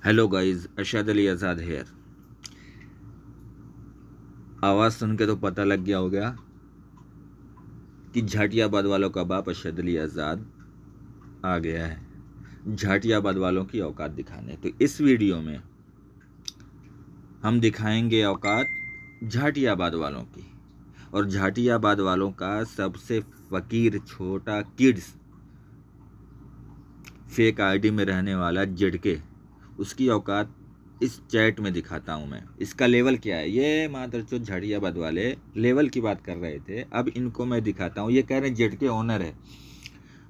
Hello guys, Arshad Ali आज़ाद hair. आवाज़ सुन के तो पता लग गया होगा कि झाटियाबाद वालों का बाप अरशद अली आज़ाद आ गया है झाटियाबाद वालों की औकात दिखाने। तो इस वीडियो में हम दिखाएंगे औकात झाटियाबाद वालों की, और झाटियाबाद वालों का सबसे फकीर छोटा किड्स फेक आईडी में रहने वाला जेडके, उसकी औकात इस चैट में दिखाता हूं मैं। इसका लेवल क्या है, ये मादरचोद झाड़ियाबाद वाले लेवल की बात कर रहे थे, अब इनको मैं दिखाता हूं। ये कह रहे हैं जेडके ओनर है,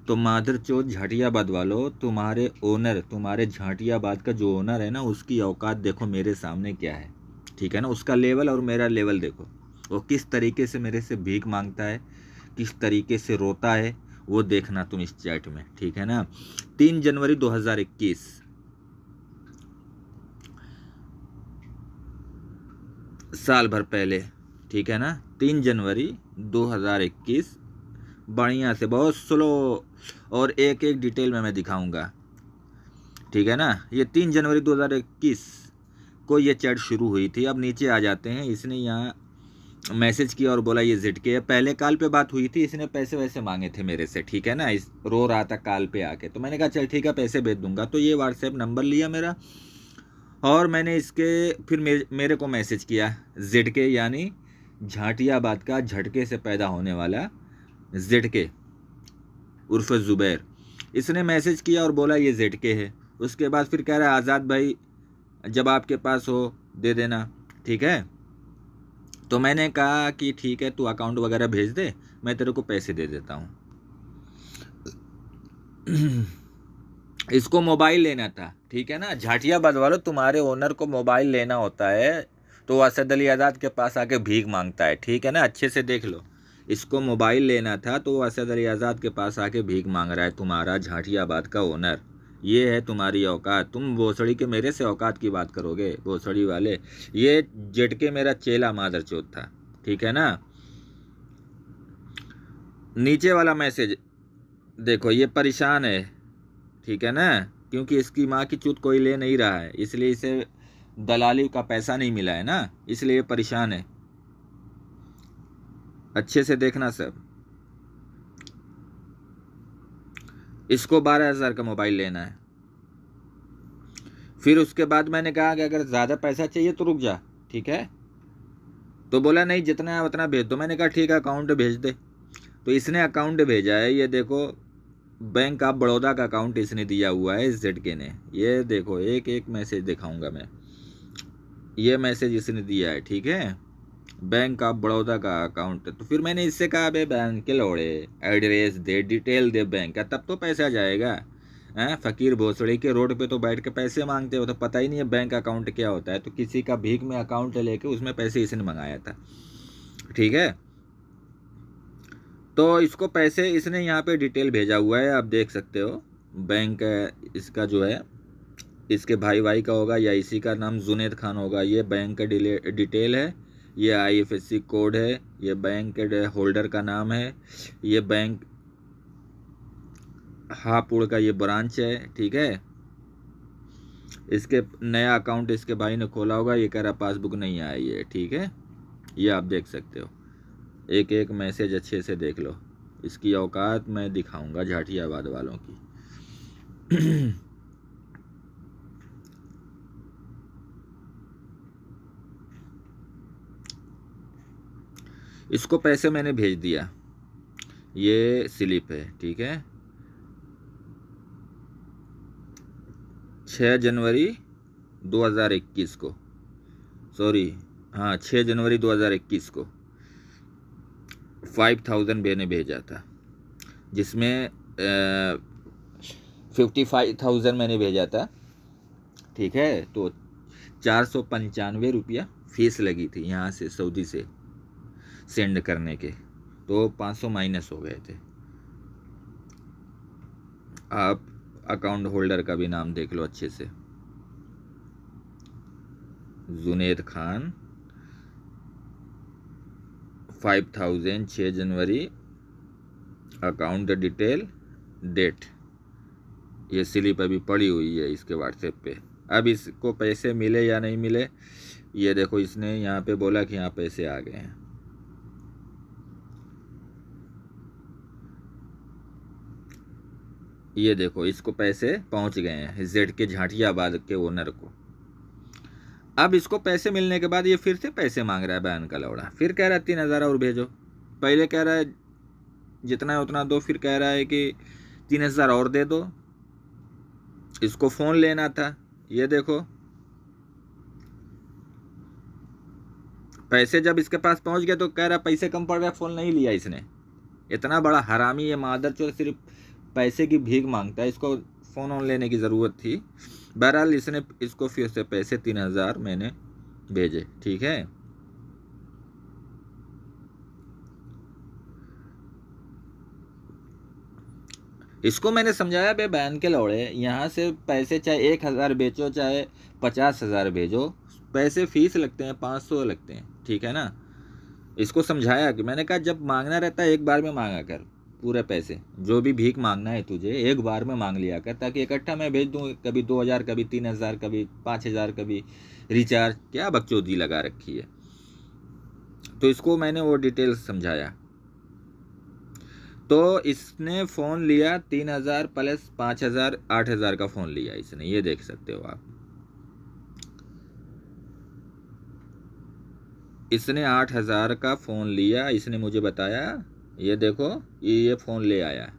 तो मादरचोद झाटियाबाद वालों, तुम्हारे ओनर, तुम्हारे झाटियाबाद का जो ओनर है ना, उसकी औकात देखो मेरे सामने क्या है, ठीक है ना। उसका लेवल और मेरा लेवल देखो, वो किस तरीके से मेरे से भीख मांगता है, किस तरीके से रोता है, वो देखना तुम इस चैट में, ठीक है ना। 3 जनवरी 2021, साल भर पहले, ठीक है ना। 3 जनवरी 2021, बढ़िया से, बहुत स्लो, और एक एक डिटेल में मैं दिखाऊंगा, ठीक है ना। ये 3 जनवरी 2021 को ये चैट शुरू हुई थी। अब नीचे आ जाते हैं। इसने यहाँ मैसेज किया और बोला ये जेडके है। पहले कॉल पे बात हुई थी, इसने पैसे वैसे मांगे थे मेरे से, ठीक है ना। इस रो रहा था कॉल पे आके, तो मैंने कहा चल ठीक है, पैसे भेज दूंगा। तो ये व्हाट्सएप नंबर लिया मेरा, और मैंने इसके फिर मेरे को मैसेज किया। जेडके यानी झाटियाबाद का झटके से पैदा होने वाला जेडके उर्फ ज़ुबैर, इसने मैसेज किया और बोला ये जेडके है। उसके बाद फिर कह रहा है आज़ाद भाई जब आपके पास हो दे देना, ठीक है। तो मैंने कहा कि ठीक है, तू अकाउंट वगैरह भेज दे, मैं तेरे को पैसे दे देता हूँ। इसको मोबाइल लेना था, ठीक है ना। झाटियाबाद वालों, तुम्हारे ओनर को मोबाइल लेना होता है तो असद अली आज़ाद के पास आके भीख मांगता है, ठीक है ना। अच्छे से देख लो, इसको मोबाइल लेना था तो असद अली आज़ाद के पास आके भीख मांग रहा है तुम्हारा झाटियाबाद का ओनर। ये है तुम्हारी औकात। तुम भोसड़ी के मेरे से औकात की बात करोगे, भोसड़ी वाले। ये जेटके मेरा चेला मादरचोद था, ठीक है ना। नीचे वाला मैसेज देखो, ये परेशान है, ठीक है ना, क्योंकि इसकी माँ की चूत कोई ले नहीं रहा है, इसलिए इसे दलाली का पैसा नहीं मिला है ना, इसलिए परेशान है। अच्छे से देखना सब। इसको 12,000 का मोबाइल लेना है। फिर उसके बाद मैंने कहा कि अगर ज़्यादा पैसा चाहिए तो रुक जा, ठीक है। तो बोला नहीं, जितना है उतना भेज दो। मैंने कहा ठीक है, अकाउंट भेज दे। तो इसने अकाउंट भेजा है, ये देखो, बैंक ऑफ बड़ौदा का अकाउंट इसने दिया हुआ है इस जेडके ने। ये देखो, एक एक मैसेज दिखाऊंगा मैं। ये मैसेज इसने दिया है, ठीक है, बैंक ऑफ बड़ौदा का अकाउंट। तो फिर मैंने इससे कहा बे बैंक के लोड़े, एड्रेस दे, डिटेल दे बैंक का, तब तो पैसा जाएगा। हैं, फकीर भोसड़ी के रोड पे तो बैठ के पैसे मांगते हो, तो पता ही नहीं है बैंक अकाउंट क्या होता है। तो किसी का भीख में अकाउंट लेके उसमें पैसे इसने मंगाया था, ठीक है। तो इसको पैसे इसने यहाँ पे डिटेल भेजा हुआ है, आप देख सकते हो। बैंक इसका जो है, इसके भाई का होगा या इसी का नाम जुनेद खान होगा। ये बैंक का डिटेल है, ये IFSC कोड है, ये बैंक के होल्डर का नाम है, ये बैंक हापुड़ का ये ब्रांच है, ठीक है। इसके नया अकाउंट इसके भाई ने खोला होगा, ये कह रहा पासबुक नहीं आया ये, ठीक है। ये आप देख सकते हो, एक एक मैसेज अच्छे से देख लो। इसकी औकात मैं दिखाऊंगा झाटियाबाद वालों की। इसको पैसे मैंने भेज दिया, ये स्लिप है, ठीक है। 6 जनवरी 2021 को, सॉरी, हाँ 6 जनवरी 2021 को 5,000 मैंने भेजा था, जिसमें 55,000 मैंने भेजा था, ठीक है। तो 495 रुपया फीस लगी थी यहाँ से, सऊदी से सेंड करने के, तो 500 माइनस हो गए थे। आप अकाउंट होल्डर का भी नाम देख लो अच्छे से, जुनेद खान, 5,000, 6 जनवरी, अकाउंट डिटेल, डेट। ये स्लिप अभी पड़ी हुई है इसके व्हाट्सएप पे। अब इसको पैसे मिले या नहीं मिले, ये देखो इसने यहाँ पे बोला कि यहाँ पैसे आ गए हैं। ये देखो इसको पैसे पहुंच गए हैं जेड के झांटियाबाद के ओनर को। अब इसको पैसे मिलने के बाद ये फिर से पैसे मांग रहा है बयान का लौड़ा, फिर कह रहा है 3,000 और भेजो। पहले कह रहा है जितना है उतना दो, फिर कह रहा है कि 3,000 और दे दो। इसको फ़ोन लेना था, ये देखो पैसे जब इसके पास पहुंच गए तो कह रहा पैसे कम पड़ रहे, फ़ोन नहीं लिया इसने। इतना बड़ा हरामी ये मादरचोद, सिर्फ पैसे की भीख मांगता है, इसको फ़ोन ऑन लेने की ज़रूरत थी। बहरहाल इसने इसको फिर से पैसे 3,000 मैंने भेजे, ठीक है। इसको मैंने समझाया बे बहन के लौड़े, यहाँ से पैसे चाहे 1,000 बेचो चाहे 50,000 भेजो, पैसे फीस लगते हैं, 500 लगते हैं, ठीक है ना। इसको समझाया कि मैंने कहा जब मांगना रहता है एक बार में मांगा कर, पूरे पैसे जो भी भीख मांगना है तुझे एक बार में मांग लिया कर, ताकि इकट्ठा मैं भेज दूँ, कभी 2,000 कभी 3,000 कभी 5,000 कभी रिचार्ज, क्या बकचोदी लगा रखी है। तो इसको मैंने वो डिटेल्स समझाया, तो इसने फ़ोन लिया 3,000 प्लस 5,000, 8,000 का फ़ोन लिया इसने, ये देख सकते हो आप। इसने 8,000 का फ़ोन लिया, इसने मुझे बताया, ये देखो ये फ़ोन ले आया,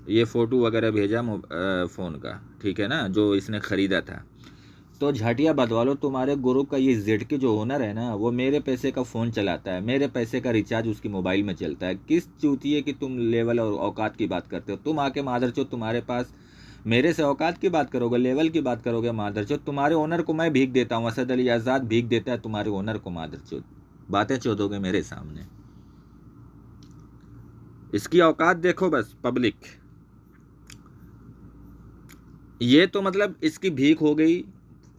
ये फ़ोटो वगैरह भेजा फ़ोन का, ठीक है ना, जो इसने ख़रीदा था। तो झाटियाबाद वालों, तुम्हारे ग्रुप का ये जेड के जो ओनर है ना, वो मेरे पैसे का फ़ोन चलाता है, मेरे पैसे का रिचार्ज उसकी मोबाइल में चलता है। किस चूतिए की तुम लेवल और औकात की बात करते हो? तुम आके मादरचोद तुम्हारे पास मेरे से औकात की बात करोगे, लेवल की बात करोगे मादरचोद। तुम्हारे ओनर को मैं भीख देता हूँ, असद अली आज़ाद भीख देता है तुम्हारे ओनर को मादरचोद, बातें चोदोगे मेरे सामने। इसकी औकात देखो बस पब्लिक। ये तो मतलब इसकी भीख हो गई,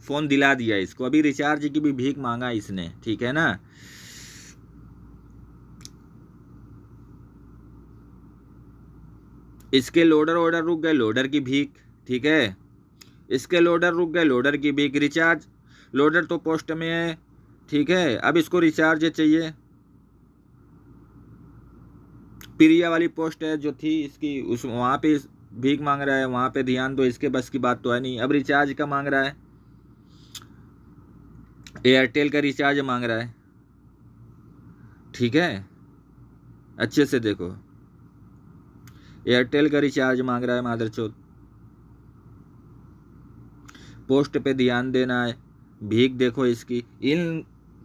फ़ोन दिला दिया इसको, अभी रिचार्ज की भी भीख मांगा इसने, ठीक है ना। इसके लोडर ऑर्डर रुक गए, लोडर की भीख, ठीक है। इसके लोडर रुक गए, लोडर की भीख, रिचार्ज, लोडर तो पोस्ट में है, ठीक है। अब इसको रिचार्ज चाहिए, प्रिया वाली पोस्ट है जो थी इसकी, उस वहाँ पे भीख मांग रहा है, वहाँ पे ध्यान दो, इसके बस की बात तो है नहीं। अब रिचार्ज का मांग रहा है, एयरटेल का रिचार्ज मांग रहा है, ठीक है, अच्छे से देखो, एयरटेल का रिचार्ज मांग रहा है मादरचोद। पोस्ट पे ध्यान देना है, भीख देखो इसकी।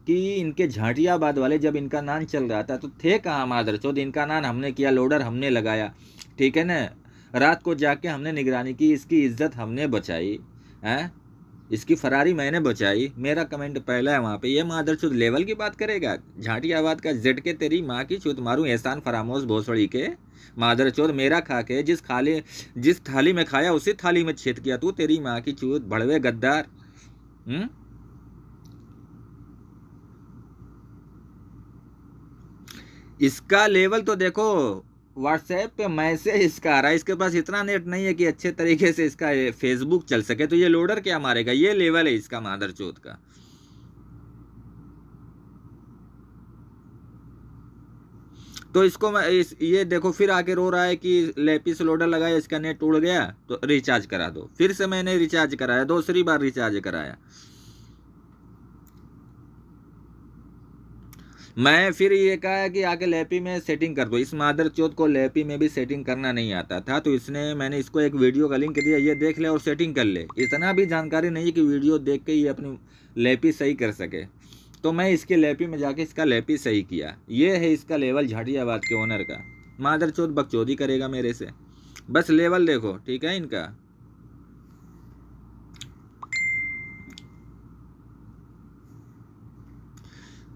इनके झांटियाबाद वाले जब इनका नाम चल रहा था तो थे कहाँ मादरचोद? इनका नाम हमने किया, लोडर हमने लगाया, ठीक है ना। रात को जाके हमने निगरानी की, इसकी इज्जत हमने बचाई है, इसकी फरारी मैंने बचाई, मेरा कमेंट पहला है वहाँ पे। ये मादरचोद लेवल की बात करेगा, झांटियाबाद का जेड के तेरी माँ की चूत मारूं, एहसान फरामोश भोसड़ी के मादरचोद, मेरा खा के जिस थाली में खाया उसी थाली में छेद किया तू, तेरी माँ की चूत भड़वे गद्दार। इसका लेवल तो देखो, व्हाट्सएप पे मैसेज इसका आ रहा है, इसके पास इतना नेट नहीं है कि अच्छे तरीके से इसका फेसबुक चल सके, तो ये लोडर क्या मारेगा? ये लेवल है इसका मादरचोद का। तो इसको ये देखो फिर आके रो रहा है कि लेपिस लोडर लगाया, इसका नेट उड़ गया तो रिचार्ज करा दो। फिर से मैंने रिचार्ज कराया, दूसरी बार रिचार्ज कराया। मैं फिर ये कहा कि आके लैपी में सेटिंग कर दो। इस मादरचोद को लैपी में भी सेटिंग करना नहीं आता था, तो मैंने इसको एक वीडियो का लिंक दिया, ये देख ले और सेटिंग कर ले। इतना भी जानकारी नहीं है कि वीडियो देख के ये अपनी लैपी सही कर सके, तो मैं इसके लैपी में जाके इसका लैपी सही किया। ये है इसका लेवल झाटियाबाद के ओनर का। मादरचोद बकचोदी करेगा मेरे से, बस लेवल देखो, ठीक है इनका।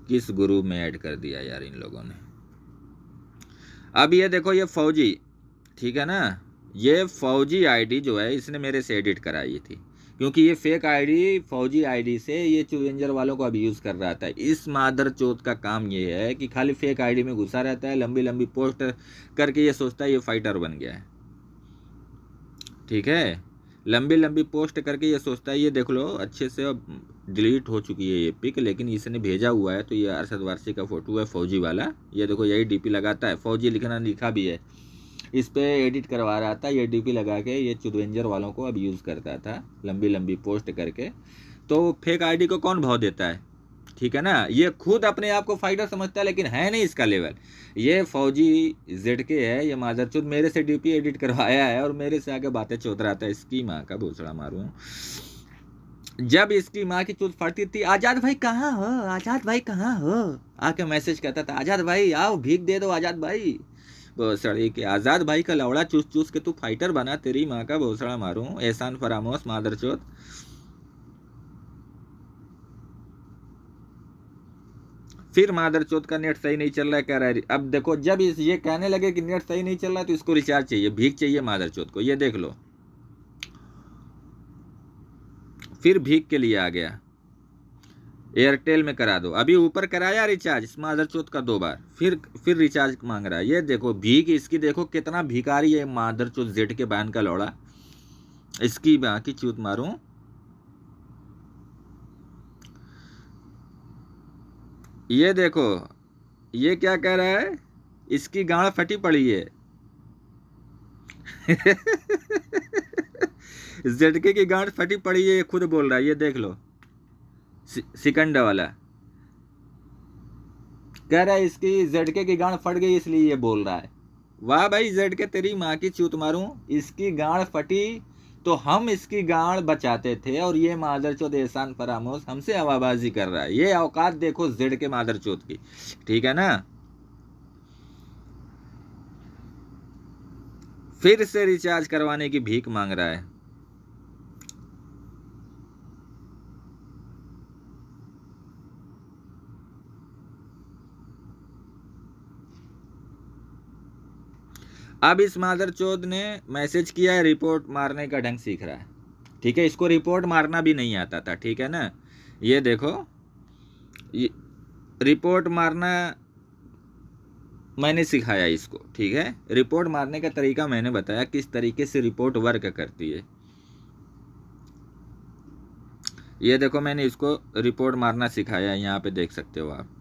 किस ग्रुप में ऐड कर दिया यार इन लोगों ने। अब ये देखो, ये फौजी, ठीक है ना, ये फौजी आईडी जो है इसने मेरे से एडिट कराई थी, क्योंकि ये फेक आईडी, फौजी आईडी से ये चुवेंजर वालों को अब्यूज़ कर रहा था। इस मादरचोद का काम ये है कि खाली फेक आईडी में घुसा रहता है, लंबी लंबी पोस्ट करके ये सोचता है ये फाइटर बन गया है, ठीक है। लंबी लंबी पोस्ट करके ये सोचता है ये देख लो अच्छे से अब डिलीट हो चुकी है ये पिक, लेकिन इसने भेजा हुआ है तो ये अरशद वारसी का फ़ोटो है फौजी वाला। ये देखो यही डीपी लगाता है, फौजी लिखा भी है इस पर, एडिट करवा रहा था ये डीपी लगा के, ये चुदवेंजर वालों को अब यूज़ करता था लंबी लंबी पोस्ट करके। तो फेक आईडी को कौन भाव देता है, ठीक है ना। ये खुद अपने आप को फाइटर समझता है लेकिन है नहीं इसका लेवल। ये फौजी ZK है, ये मादरचोद मेरे से डीपी एडिट करवाया है और मेरे से आगे बातें चौध रहा था। इसकी माँ का भूसड़ा मारूं। जब इसकी माँ की चूत फटती थी, आज़ाद भाई कहाँ हो, आज़ाद भाई कहाँ हो, आके मैसेज करता था आज़ाद भाई आओ भीख दे दो आज़ाद भाई। भोसड़ी के आज़ाद भाई का लौड़ा चूस चूस के तू फाइटर बना, तेरी माँ का भोसड़ा मारूं। एहसान फरामोश मादरचोद। फिर मादरचोद का नेट सही नहीं चल रहा है, कह रहा है। अब देखो जब ये कहने लगे कि नेट सही नहीं चल रहा है तो इसको रिचार्ज चाहिए, भीख चाहिए मादरचोद को। ये देख लो, फिर भीख के लिए आ गया, एयरटेल में करा दो। अभी ऊपर कराया रिचार्ज इस मादरचोद का 2 बार, फिर रिचार्ज मांग रहा है। ये देखो भीख इसकी, देखो कितना भिखारी है मादरचोद ZK बैन का लौड़ा। इसकी बाकी चूत मारूं। ये देखो ये क्या कह रहा है, इसकी गांड फटी पड़ी है ZK की गांड फटी पड़ी है, ये खुद बोल रहा है। ये देख लो सिकंडा वाला कह रहा है इसकी ZK की गांड फट गई इसलिए ये बोल रहा है। वाह भाई ZK तेरी माँ की चूत मारूं। इसकी गांड फटी तो हम इसकी गांड बचाते थे और ये मादरचोद एहसान फरामोश हमसे हवाबाजी कर रहा है। ये औकात देखो ZK मादरचोद की, ठीक है ना। फिर से रिचार्ज करवाने की भीख मांग रहा है। अब इस मादरचोद ने मैसेज किया है, रिपोर्ट मारने का ढंग सीख रहा है, ठीक है। इसको रिपोर्ट मारना भी नहीं आता था, ठीक है ना। ये देखो ये रिपोर्ट मारना मैंने सिखाया इसको, ठीक है। रिपोर्ट मारने का तरीका मैंने बताया किस तरीके से रिपोर्ट वर्क करती है। ये देखो मैंने इसको रिपोर्ट मारना सिखाया है, यहाँ पे देख सकते हो आप।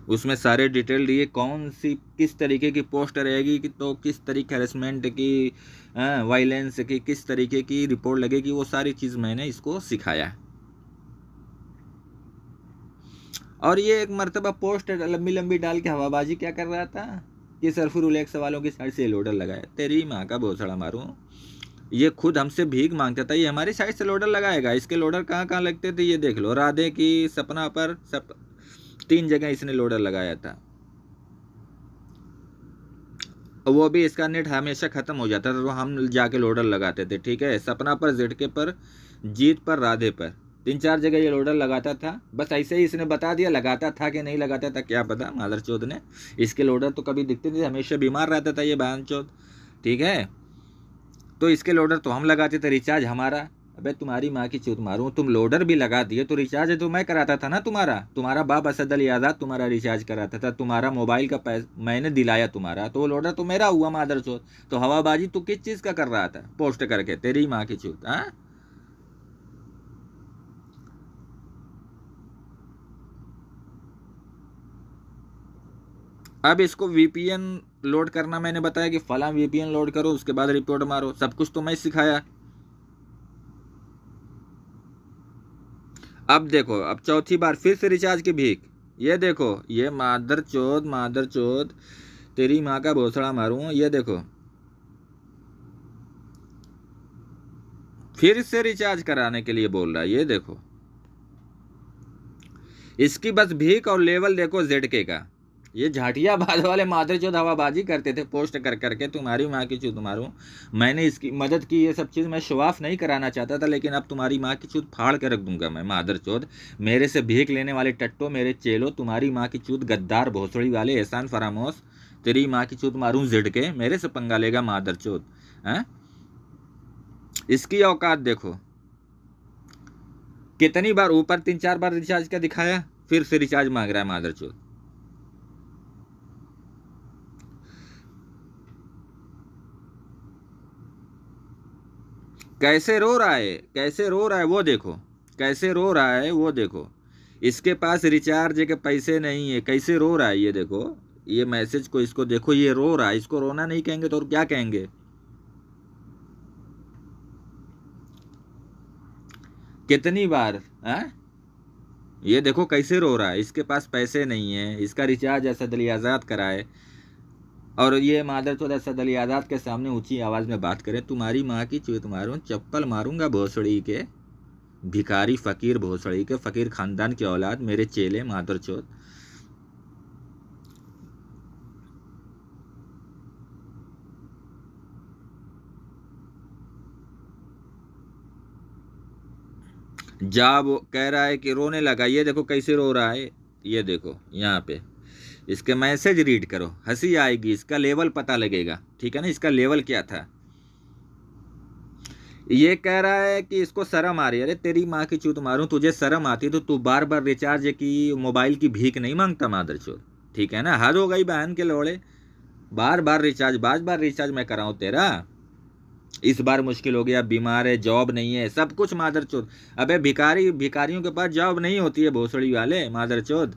उसमें सारे डिटेल दिए, कौन सी किस तरीके की पोस्ट रहेगी कि तो किस तरीके हैरेसमेंट की, वायलेंस की किस तरीके की रिपोर्ट लगेगी, वो सारी चीज़ मैंने इसको सिखाया। और ये एक मरतबा पोस्ट लंबी लंबी डाल के हवाबाजी क्या कर रहा था कि सरफुरुलैक्स वालों की साइड से लोडर लगाया, तेरी माँ का भोसड़ा मारूं। ये खुद हमसे भीख मांगता था, ये हमारी साइड से लोडर लगाएगा। इसके लोडर कहाँ कहाँ लगते थे ये देख लो, राधे की, सपना पर, 3 जगह इसने लोडर लगाया था। वो भी इसका नेट हमेशा ख़त्म हो जाता था तो हम जाके लोडर लगाते थे, ठीक है। सपना पर, ZK पर, जीत पर, राधे पर, 3-4 जगह ये लोडर लगाता था। बस ऐसे ही इसने बता दिया, लगाता था कि नहीं लगाता था क्या पता मादरचोद ने। इसके लोडर तो कभी दिखते नहीं थे, हमेशा बीमार रहता था ये बहनचोद, ठीक है। तो इसके लोडर तो हम लगाते थे, रिचार्ज हमारा। अबे तुम्हारी माँ की चूत मारूं, तुम लोडर भी लगा दिए तो रिचार्ज तो मैं कराता था ना। तुम्हारा बाप असद अली आज़ाद तुम्हारा रिचार्ज कराता था, तुम्हारा मोबाइल का पैसा मैंने दिलाया तुम्हारा, तो वो लोडर तो मेरा हुआ मादरचोद। तो हवाबाजी तू किस चीज़ का कर रहा था पोस्ट करके, तेरी माँ की चूत। हाँ अब इसको VPN लोड करना मैंने बताया कि फला VPN लोड करो, उसके बाद रिपोर्ट मारो, सब कुछ तो मैं सिखाया। अब देखो अब चौथी बार फिर से रिचार्ज की भीख। ये देखो ये मादरचोद तेरी माँ का भोसड़ा मारूं। ये देखो फिर से रिचार्ज कराने के लिए बोल रहा है। ये देखो इसकी बस भीख और लेवल देखो ZK का। ये झाटियाबाद वाले मादरचोद हवाबाजी करते थे पोस्ट कर करके, तुम्हारी माँ की चूत मारूं। मैंने इसकी मदद की, ये सब चीज़ मैं शो ऑफ नहीं कराना चाहता था, लेकिन अब तुम्हारी माँ की चूत फाड़ के रख दूंगा मैं मादरचोद। मेरे से भीख लेने वाले टट्टो, मेरे चेलो, तुम्हारी माँ की चूत गद्दार भोसड़ी वाले एहसान फरामोश, तेरी माँ की चूत मारूं ZK, मेरे से पंगा लेगा मादरचोद। हैं इसकी औकात देखो, कितनी बार ऊपर 3-4 बार रिचार्ज का दिखाया, फिर से रिचार्ज मांग रहा है मादरचोद। कैसे रो रहा है, कैसे रो रहा है वो देखो, कैसे रो रहा है वो देखो। इसके पास रिचार्ज के पैसे नहीं है, कैसे रो रहा है ये देखो। ये मैसेज को इसको देखो, ये रो रहा है। इसको रोना नहीं कहेंगे तो और क्या कहेंगे? कितनी बार ये देखो कैसे रो रहा है। इसके पास पैसे नहीं है, इसका रिचार्ज असद अली आज़ाद कराए, और ये मादरचोद असद अली आज़ाद के सामने ऊंची आवाज़ में बात करे, तुम्हारी माँ की चूत मारूं, चप्पल मारूंगा भोसड़ी के, भिखारी फकीर भोसड़ी के, फकीर खानदान की औलाद, मेरे चेले मादरचोद। जब कह रहा है कि रोने लगा, ये देखो कैसे रो रहा है, ये देखो यहाँ पे। इसके मैसेज रीड करो, हंसी आएगी, इसका लेवल पता लगेगा, ठीक है ना, इसका लेवल क्या था। ये कह रहा है कि इसको शर्म आ रही है। अरे तेरी माँ की चूत मारूं, तुझे शर्म आती तो तू बार बार रिचार्ज की, मोबाइल की भीख नहीं मांगता मादरचोद, ठीक है ना। हद हो गई बहन के लोड़े, बार बार रिचार्ज, बार रिचार्ज मैं कराऊं तेरा। इस बार मुश्किल हो गया, बीमार है, जॉब नहीं है, सब कुछ मादरचोद। अबे भिखारियों के पास जॉब नहीं होती है भोसड़ी वाले मादरचोद।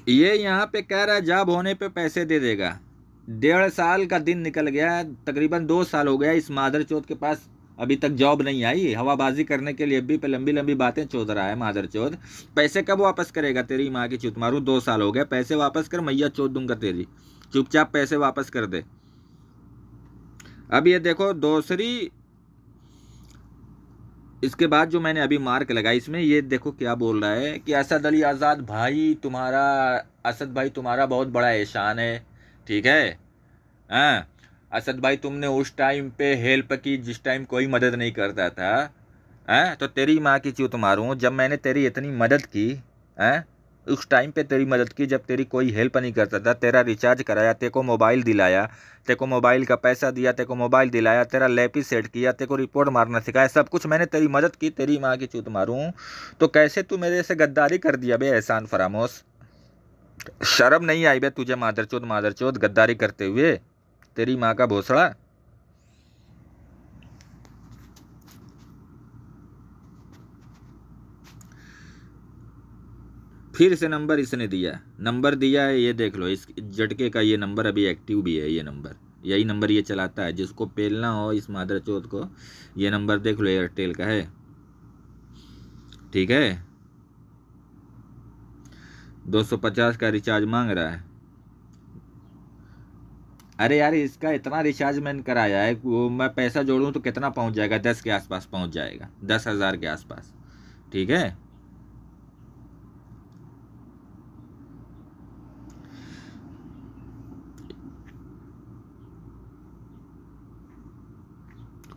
ये यहाँ पे कह रहा है जॉब होने पे पैसे दे देगा। 1.5 साल का दिन निकल गया, तकरीबन 2 साल हो गया, इस मादरचोद के पास अभी तक जॉब नहीं आई। हवाबाजी करने के लिए भी पे लंबी लंबी बातें चोद रहा है मादरचोद। पैसे कब वापस करेगा? तेरी माँ की चुत मारू, 2 साल हो गए, पैसे वापस कर, मैया चोद दूंगा तेरी। चुपचाप पैसे वापस कर दे। अब ये देखो दूसरी, इसके बाद जो मैंने अभी मार्क लगाई इसमें, ये देखो क्या बोल रहा है कि असद अली आज़ाद भाई तुम्हारा, असद भाई तुम्हारा बहुत बड़ा एहसान है, ठीक है। हाँ, असद भाई तुमने उस टाइम पे हेल्प की जिस टाइम कोई मदद नहीं करता था। हाँ, तो तेरी माँ की चूत मारूं, जब मैंने तेरी इतनी मदद की, हाँ, उस टाइम पे तेरी मदद की जब तेरी कोई हेल्प नहीं करता था, तेरा रिचार्ज कराया, तेरे को मोबाइल दिलाया, तेरे को मोबाइल का पैसा दिया, तेरे को मोबाइल दिलाया, तेरा लैपी सेट किया, तेरे को रिपोर्ट मारना सिखाया, सब कुछ मैंने तेरी मदद की, तेरी माँ की चूत मारूं, तो कैसे तू मेरे से गद्दारी कर दिया बे एहसान फरामोश? शर्म नहीं आई बे तुझे मादरचोद, मादरचोद गद्दारी करते हुए, तेरी माँ का भोसड़ा। फिर से नंबर इसने दिया, नंबर दिया है, ये देख लो, इस झटके का ये नंबर अभी एक्टिव भी है। ये नंबर, यही नंबर ये चलाता है, जिसको पेलना हो इस मादरचोद को, ये नंबर देख लो, एयरटेल का है, ठीक है। 250 का रिचार्ज मांग रहा है। अरे यार, इसका इतना रिचार्ज मैंने कराया है, वो मैं पैसा जोड़ूं तो कितना पहुंच जाएगा? 10 के आसपास पहुंच जाएगा, 10,000 के आसपास, ठीक है।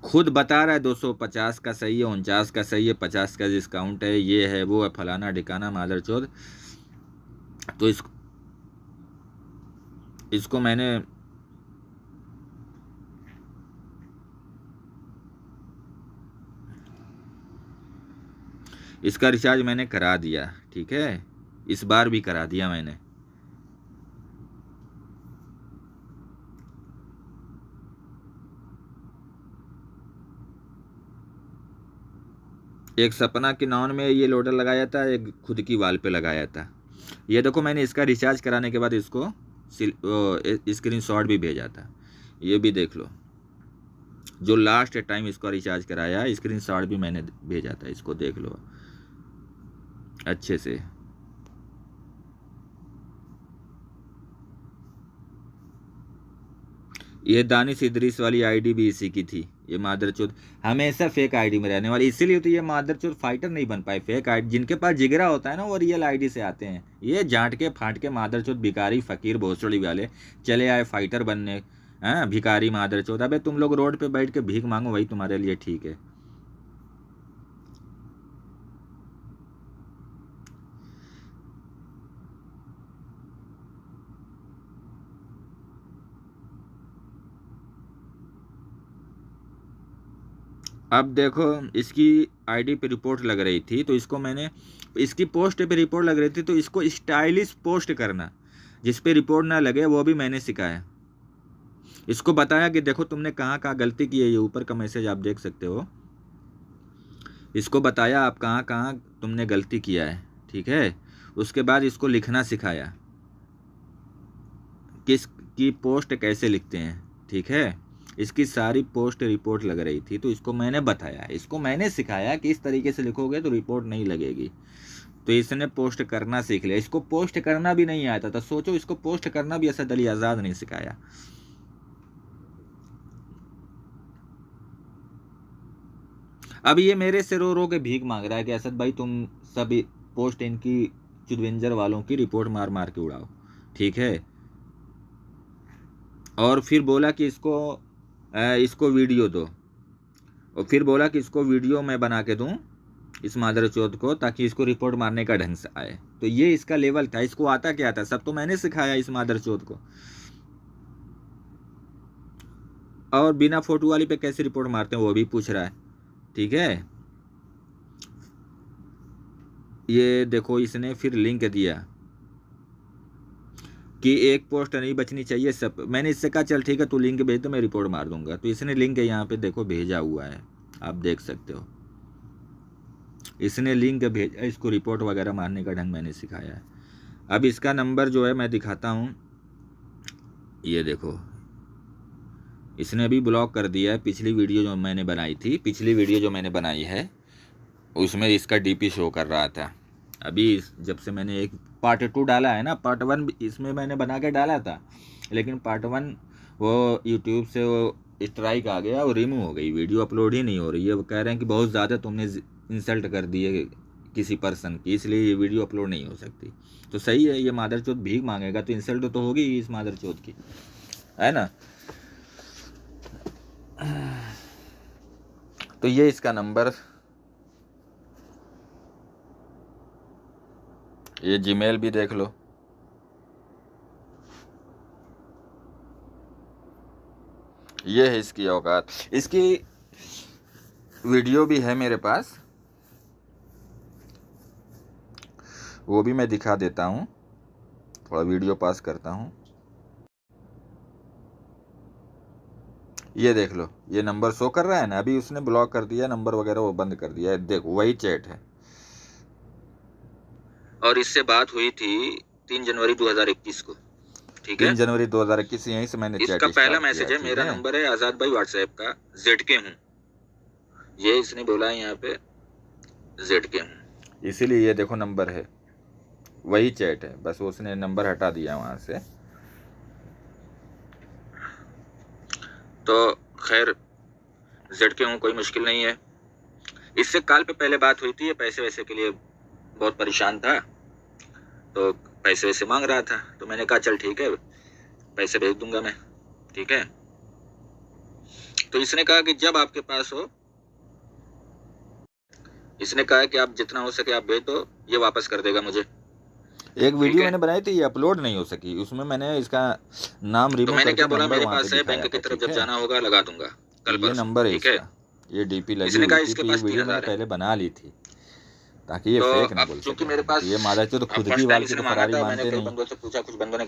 खुद बता रहा है 250 का सही है, 49 का सही है, 50 का डिस्काउंट है, ये है वो है, फलाना ठिकाना मादरचोद। तो इसको मैंने, इसका रिचार्ज मैंने करा दिया, ठीक है, इस बार भी करा दिया मैंने। एक सपना के नाउन में ये लोडर लगाया था, एक खुद की वाल पे लगाया था। ये देखो मैंने इसका रिचार्ज कराने के बाद इसको स्क्रीन शॉट भी भेजा था, ये भी देख लो। जो लास्ट टाइम इसका रिचार्ज कराया, स्क्रीन शॉट भी मैंने भेजा था, इसको देख लो अच्छे से। ये दानिश इदरीस वाली आईडी भी इसी की थी। ये मादरचोद हमेशा फेक आईडी में रहने वाली, इसीलिए तो ये मादरचोद फाइटर नहीं बन पाए। फेक आईडी, जिनके पास जिगरा होता है ना, वो रियल आईडी से आते हैं। ये जांट के फाट के मादरचोद भिखारी फकीर भोसड़ी वाले चले आए फाइटर बनने। हाँ, भिखारी मादरचोद। अबे तुम लोग रोड पे बैठ के भीख मांगो, वही तुम्हारे लिए ठीक है। अब देखो, इसकी आईडी पे रिपोर्ट लग रही थी, तो इसको मैंने, इसकी पोस्ट पे रिपोर्ट लग रही थी, तो इसको स्टाइलिश पोस्ट करना, जिस पे रिपोर्ट ना लगे वो भी मैंने सिखाया। इसको बताया कि देखो तुमने कहाँ कहाँ गलती की है, ये ऊपर का मैसेज आप देख सकते हो। इसको बताया आप कहाँ कहाँ तुमने गलती किया है, ठीक है। उसके बाद इसको लिखना सिखाया, किस की पोस्ट कैसे लिखते हैं, ठीक है। इसकी सारी पोस्ट रिपोर्ट लग रही थी, तो इसको मैंने बताया, इसको मैंने सिखाया कि इस तरीके से लिखोगे तो रिपोर्ट नहीं लगेगी। तो इसने पोस्ट करना सीख लिया। इसको पोस्ट करना भी नहीं आता था, सोचो, इसको पोस्ट करना भी असद अली आज़ाद नहीं सिखाया। अब ये मेरे से रो रो के भीख मांग रहा है कि असद भाई तुम सब पोस्ट इनकी चुडवेंजर वालों की रिपोर्ट मार मार के उड़ाओ, ठीक है। और फिर बोला कि इसको वीडियो दो, और फिर बोला कि इसको वीडियो मैं बना के दूं इस मादरचोद को, ताकि इसको रिपोर्ट मारने का ढंग से आए। तो ये इसका लेवल था। इसको आता क्या था, सब तो मैंने सिखाया इस मादरचोद को। और बिना फोटो वाली पे कैसे रिपोर्ट मारते हैं वो भी पूछ रहा है, ठीक है। ये देखो, इसने फिर लिंक दिया कि एक पोस्ट नहीं बचनी चाहिए सब। मैंने इससे कहा चल ठीक है तू लिंक भेज दो, मैं रिपोर्ट मार दूंगा। तो इसने लिंक यहाँ पे देखो भेजा हुआ है, आप देख सकते हो। इसने लिंक भेजा, इसको रिपोर्ट वगैरह मारने का ढंग मैंने सिखाया है। अब इसका नंबर जो है मैं दिखाता हूँ, ये देखो, इसने अभी ब्लॉक कर दिया है। पिछली वीडियो जो मैंने बनाई है उसमें इसका डीपी शो कर रहा था। अभी जब से मैंने एक पार्ट 2 डाला है ना, पार्ट 1 इसमें मैंने बना के डाला था, लेकिन पार्ट 1 वो यूट्यूब से वो स्ट्राइक आ गया और रिमूव हो गई, वीडियो अपलोड ही नहीं हो रही है। वो कह रहे हैं कि बहुत ज़्यादा तुमने इंसल्ट कर दी है किसी पर्सन की, इसलिए ये वीडियो अपलोड नहीं हो सकती। तो सही है, ये मादरचोद भीख मांगेगा तो इंसल्ट तो होगी ही इस मादरचोद की, है ना। तो ये इसका नंबर, ये जीमेल भी देख लो, ये है इसकी औकात। इसकी वीडियो भी है मेरे पास, वो भी मैं दिखा देता हूँ। थोड़ा वीडियो पास करता हूँ, ये देख लो, ये नंबर शो कर रहा है ना। अभी उसने ब्लॉक कर दिया नंबर वगैरह, वो बंद कर दिया है। देखो वही चैट है। और इससे बात हुई थी 3 जनवरी 2021 को, ठीक है। 3 जनवरी 2021 यहीं से मैंने इसका पहला मैसेज है, मेरा नंबर है आज़ाद भाई व्हाट्सएप का, ZK हूँ, ये इसने बोला है यहाँ पे ZK हूँ, इसीलिए ये देखो नंबर है, वही चैट है, बस उसने नंबर हटा दिया वहाँ से। तो खैर ZK हूँ, कोई मुश्किल नहीं है। इससे कॉल पे पहले बात हुई थी, ये पैसे वैसे के लिए बहुत परेशान था, तो पैसे वैसे मांग रहा था। तो मैंने कहा चल ठीक है पैसे भेज दूंगा मैं, ठीक है। तो इसने कहा कि जब आपके पास हो, इसने कहा कि आप जितना हो सके आप भेज दो, ये वापस कर देगा मुझे। एक वीडियो मैंने बनाई थी, ये अपलोड नहीं हो सकी, उसमें मैंने इसका नाम रिमूव करके, तो मैंने क्या बोला, मेरे पास है, बैंक की तरफ जब जाना होगा लगा दूंगा कल परसों, ये नंबर है इसका, ये डीपी लगी हुई थी। इसके पास वीडियो मैंने पहले बना ली थी ताकि ये फेक ना बोल सके। मेरे पास ये मादरचोद खुद की वाल की तो फरारी मानते नहीं। बंदों से पूछा, कुछ बंदों ने